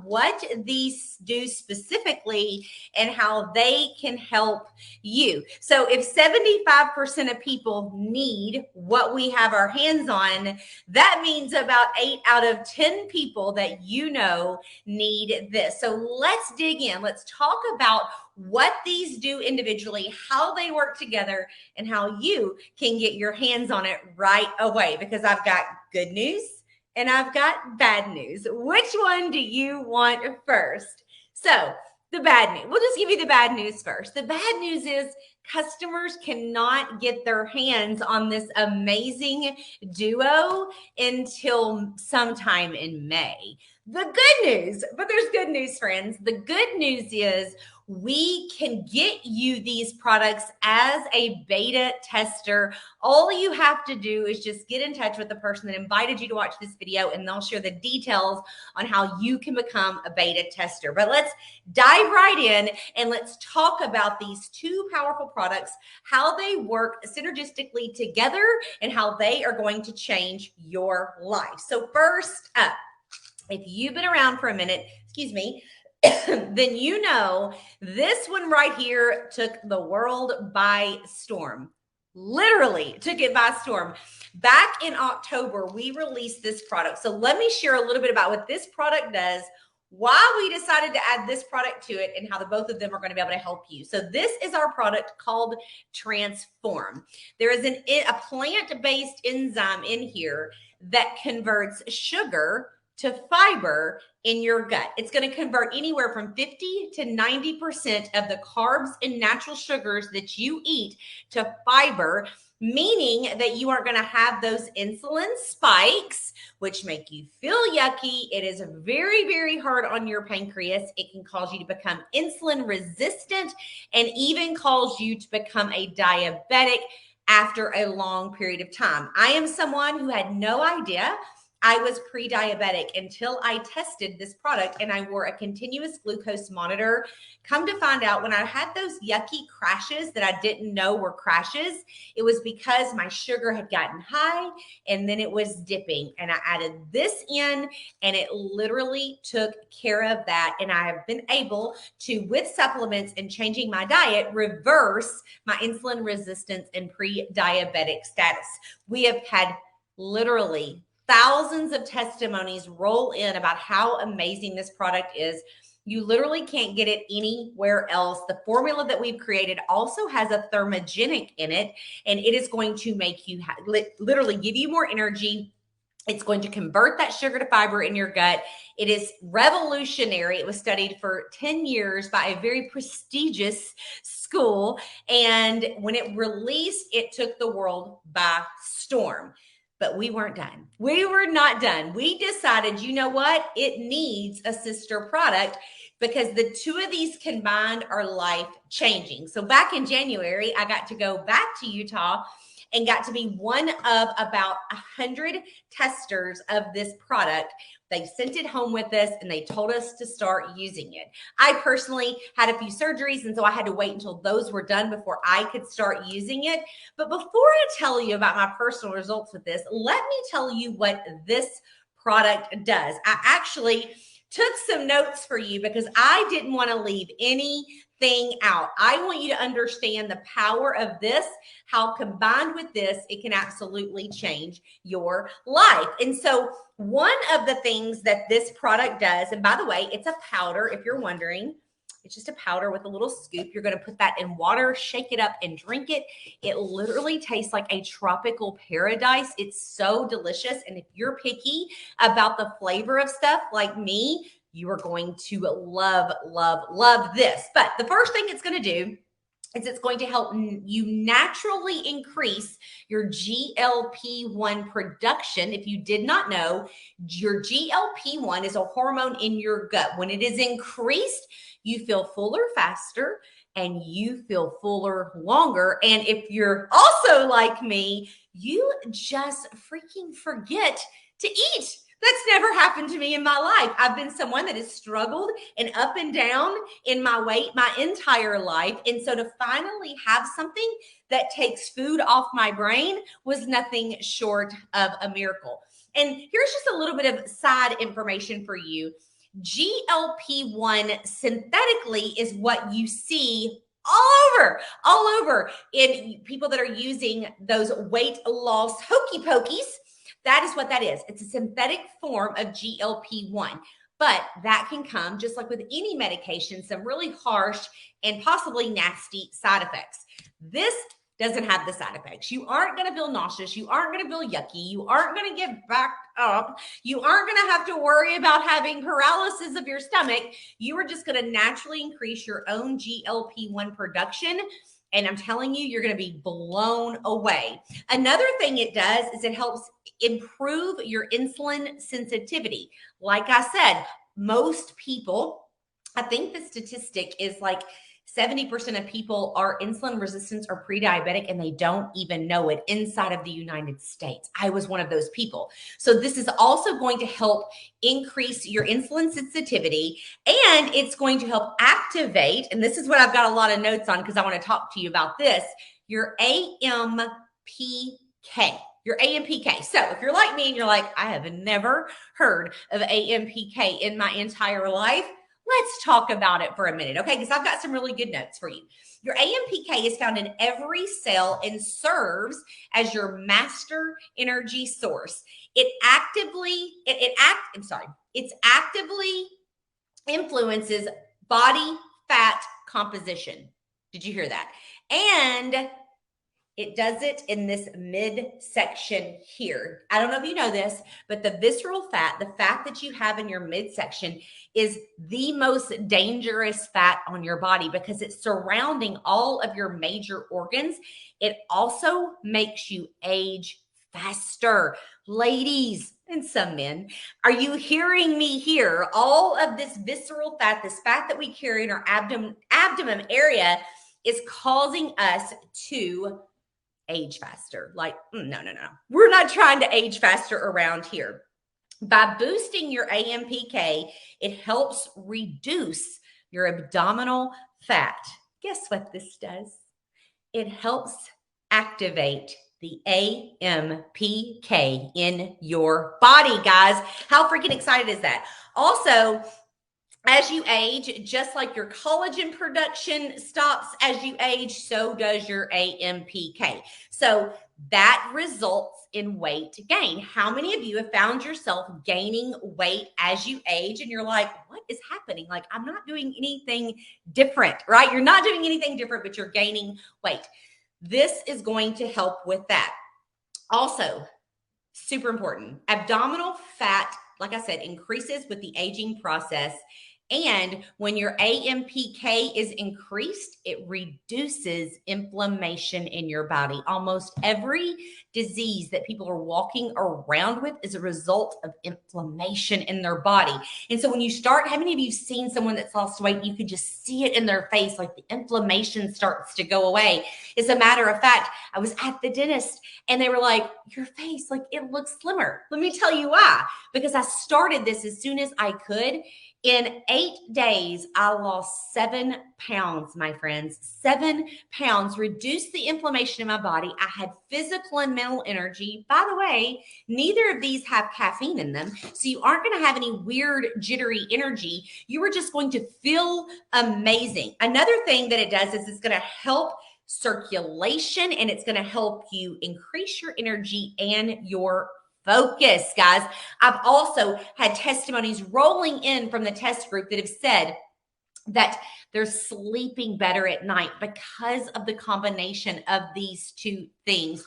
what these do specifically and how they can help you. So if 75% of people need what we have our hands on, that means about 8 out of 10 people that you know need this. So let's dig in. Let's talk about what these do individually, how they work together, and how you can get your hands on it right away, because I've got good news and I've got bad news. Which one do you want first? So the bad news, we'll just give you the bad news first. The bad news is customers cannot get their hands on this amazing duo until sometime in May. The good news, but there's good news, friends. The good news is we can get you these products as a beta tester. All you have to do is just get in touch with the person that invited you to watch this video, and they'll share the details on how you can become a beta tester. But let's dive right in and let's talk about these two powerful products, how they work synergistically together, and how they are going to change your life. So first up, if you've been around for a minute, excuse me, then you know this one right here took the world by storm. Literally took it by storm. Back in October, we released this product. So let me share a little bit about what this product does, why we decided to add this product to it, and how the both of them are going to be able to help you. So this is our product called Transform. There is a plant-based enzyme in here that converts sugar to fiber in your gut. It's going to convert anywhere from 50 to 90% of the carbs and natural sugars that you eat to fiber, meaning that you aren't going to have those insulin spikes, which make you feel yucky. It is very, very hard on your pancreas. It can cause you to become insulin resistant and even cause you to become a diabetic after a long period of time. I am someone who had no idea I was pre-diabetic until I tested this product and I wore a continuous glucose monitor. Come to find out, when I had those yucky crashes that I didn't know were crashes, it was because my sugar had gotten high and then it was dipping. And I added this in and it literally took care of that. And I have been able to, with supplements and changing my diet, reverse my insulin resistance and pre-diabetic status. We have had literally thousands of testimonies roll in about how amazing this product is. You literally can't get it anywhere else. The formula that we've created also has a thermogenic in it, and it is going to make you literally give you more energy. It's going to convert that sugar to fiber in your gut. It is revolutionary. It was studied for 10 years by a very prestigious school, and when it released, it took the world by storm. But we weren't done. We were not done. We decided, you know what? It needs a sister product because the two of these combined are life changing. So back in January, I got to go back to Utah and got to be one of about 100 testers of this product. They sent it home with us and they told us to start using it. I personally had a few surgeries, and so I had to wait until those were done before I could start using it. But before I tell you about my personal results with this, let me tell you what this product does. I actually took some notes for you because I didn't want to leave anything out. I want you to understand the power of this, how combined with this, it can absolutely change your life. And so one of the things that this product does, and by the way, it's a powder, if you're wondering, it's just a powder with a little scoop. You're going to put that in water, shake it up, and drink it. It literally tastes like a tropical paradise. It's so delicious. And if you're picky about the flavor of stuff like me, you are going to love, love, love this. But the first thing it's going to do is it's going to help you naturally increase your GLP-1 production. If you did not know, your GLP-1 is a hormone in your gut. When it is increased, you feel fuller faster and you feel fuller longer. And if you're also like me, you just freaking forget to eat. That's never happened to me in my life. I've been someone that has struggled and up and down in my weight my entire life. And so to finally have something that takes food off my brain was nothing short of a miracle. And here's just a little bit of side information for you. GLP-1 synthetically is what you see all over in people that are using those weight loss hokey pokies. That is what that is. It's a synthetic form of GLP-1. But that can come, just like with any medication, some really harsh and possibly nasty side effects. This doesn't have the side effects. You aren't going to feel nauseous. You aren't going to feel yucky. You aren't going to get backed up. You aren't going to have to worry about having paralysis of your stomach. You are just going to naturally increase your own GLP-1 production. And I'm telling you, you're going to be blown away. Another thing it does is it helps improve your insulin sensitivity. Like I said, most people, I think the statistic is like 70% of people are insulin resistant or pre-diabetic and they don't even know it inside of the United States. I was one of those people. So this is also going to help increase your insulin sensitivity, and it's going to help activate, and this is what I've got a lot of notes on because I want to talk to you about this, your AMPK. Your AMPK. So if you're like me and you're like, I have never heard of AMPK in my entire life, let's talk about it for a minute, okay? Because I've got some really good notes for you. Your AMPK is found in every cell and serves as your master energy source. It actively influences body fat composition. Did you hear that? And it does it in this midsection here. I don't know if you know this, but the visceral fat, the fat that you have in your midsection, is the most dangerous fat on your body because it's surrounding all of your major organs. It also makes you age faster. Ladies and some men, are you hearing me here? All of this visceral fat, this fat that we carry in our abdomen area, is causing us to age faster. Like, no. We're not trying to age faster around here. By boosting your AMPK, it helps reduce your abdominal fat. Guess what this does? It helps activate the AMPK in your body, guys. How freaking excited is that? Also, as you age, just like your collagen production stops as you age, so does your AMPK. So that results in weight gain. How many of you have found yourself gaining weight as you age and you're like, what is happening? Like, I'm not doing anything different, right? You're not doing anything different, but you're gaining weight. This is going to help with that. Also, super important, abdominal fat, like I said, increases with the aging process. And when your AMPK is increased, it reduces inflammation in your body. Almost every disease that people are walking around with is a result of inflammation in their body. And so when you start, how many of you have seen someone that's lost weight? You could just see it in their face, like the inflammation starts to go away. As a matter of fact, I was at the dentist and they were like, your face, like it looks slimmer. Let me tell you why. Because I started this as soon as I could. In 8 days, I lost 7 pounds, my friends. 7 pounds, reduced the inflammation in my body. I had physical and mental energy. By the way, neither of these have caffeine in them, so you aren't going to have any weird, jittery energy. You are just going to feel amazing. Another thing that it does is it's going to help circulation, and it's going to help you increase your energy and your focus, guys. I've also had testimonies rolling in from the test group that have said that they're sleeping better at night because of the combination of these two things.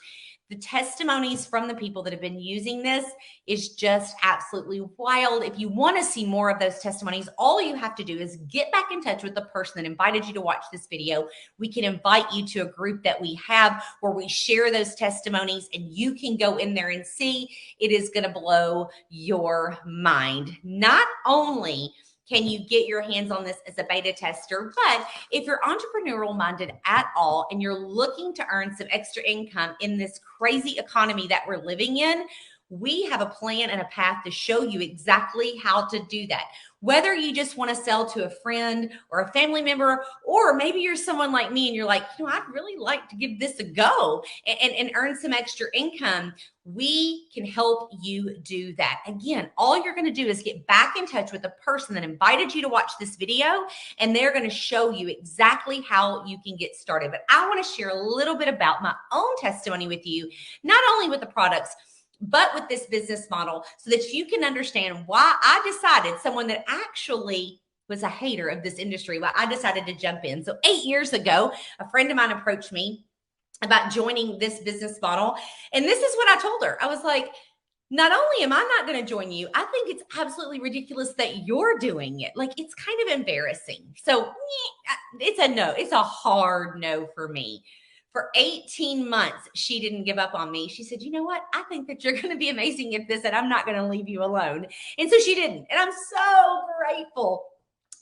The testimonies from the people that have been using this is just absolutely wild. If you want to see more of those testimonies, all you have to do is get back in touch with the person that invited you to watch this video. We can invite you to a group that we have where we share those testimonies, and you can go in there and see. It is going to blow your mind. Not only can you get your hands on this as a beta tester, but if you're entrepreneurial minded at all and you're looking to earn some extra income in this crazy economy that we're living in, we have a plan and a path to show you exactly how to do that. Whether you just want to sell to a friend or a family member, or maybe you're someone like me and you're like, I'd really like to give this a go and earn some extra income, we can help you do that. Again, all you're going to do is get back in touch with the person that invited you to watch this video, and they're going to show you exactly how you can get started. But I want to share a little bit about my own testimony with you, not only with the products, but with this business model, so that you can understand why I decided, someone that actually was a hater of this industry, why I decided to jump in. So 8 years ago, a friend of mine approached me about joining this business model. And this is what I told her. I was like, not only am I not going to join you, I think it's absolutely ridiculous that you're doing it. Like, it's kind of embarrassing. So it's a no. It's a hard no for me. For 18 months, she didn't give up on me. She said, you know what? I think that you're going to be amazing at this, and I'm not going to leave you alone. And so she didn't. And I'm so grateful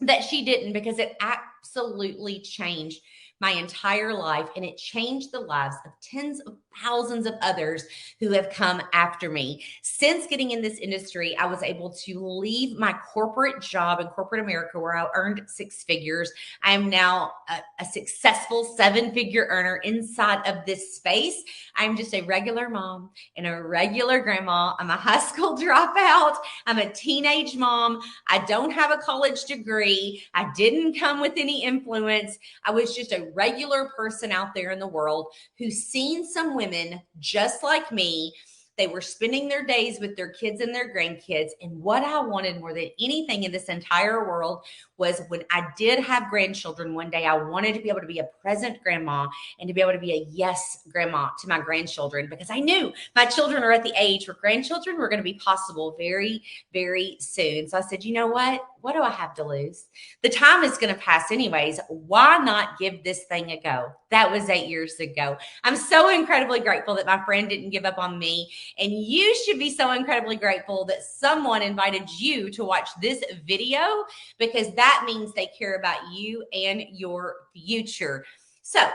that she didn't, because it absolutely changed my entire life, and it changed the lives of tens of thousands of others who have come after me. Since getting in this industry, I was able to leave my corporate job in corporate America, where I earned 6 figures. I am now a successful 7-figure earner inside of this space. I'm just a regular mom and a regular grandma. I'm a high school dropout. I'm a teenage mom. I don't have a college degree. I didn't come with any influence. I was just a regular person out there in the world who's seen some women just like me. They were spending their days with their kids and their grandkids. And what I wanted more than anything in this entire world was, when I did have grandchildren one day, I wanted to be able to be a present grandma and to be able to be a yes grandma to my grandchildren, because I knew my children are at the age where grandchildren were going to be possible very, very soon. So I said, you know what? What do I have to lose? The time is going to pass anyways. Why not give this thing a go? That was 8 years ago. I'm so incredibly grateful that my friend didn't give up on me. And you should be so incredibly grateful that someone invited you to watch this video, because that means they care about you and your future. So,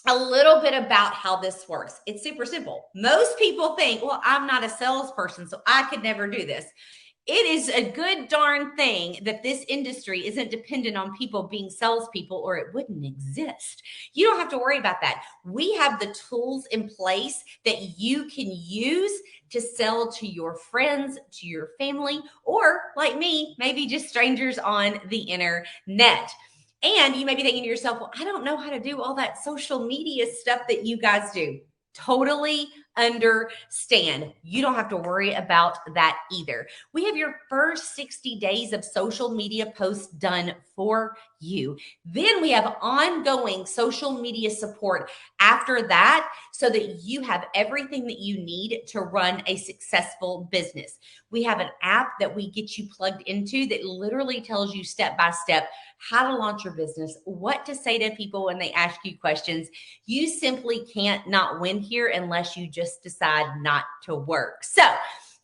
a little bit about how this works. It's super simple. Most people think, well, I'm not a salesperson, so I could never do this. It is a good darn thing that this industry isn't dependent on people being salespeople, or it wouldn't exist. You don't have to worry about that. We have the tools in place that you can use to sell to your friends, to your family, or like me, maybe just strangers on the internet. And you may be thinking to yourself, well, I don't know how to do all that social media stuff that you guys do. Totally understand. You don't have to worry about that either. We have your first 60 days of social media posts done for you. Then we have ongoing social media support after that, so that you have everything that you need to run a successful business. We have an app that we get you plugged into that literally tells you step by step how to launch your business, what to say to people when they ask you questions. You simply can't not win here unless you just decide not to work. So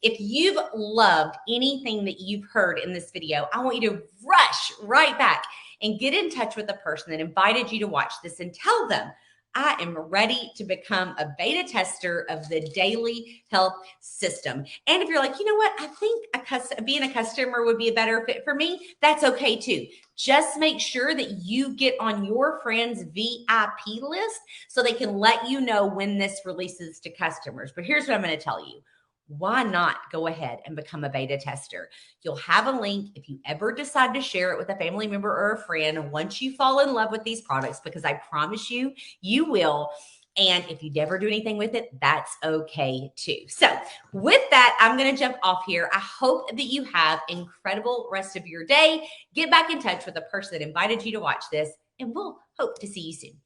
if you've loved anything that you've heard in this video, I want you to rush right back and get in touch with the person that invited you to watch this and tell them, I am ready to become a beta tester of the Daily Health System. And if you're like, you know what, I think being a customer would be a better fit for me, that's okay too. Just make sure that you get on your friend's VIP list so they can let you know when this releases to customers. But here's what I'm going to tell you. Why not go ahead and become a beta tester? You'll have a link if you ever decide to share it with a family member or a friend once you fall in love with these products, because I promise you, you will. And if you never do anything with it, that's okay too. So with that, I'm going to jump off here. I hope that you have an incredible rest of your day. Get back in touch with the person that invited you to watch this, and we'll hope to see you soon.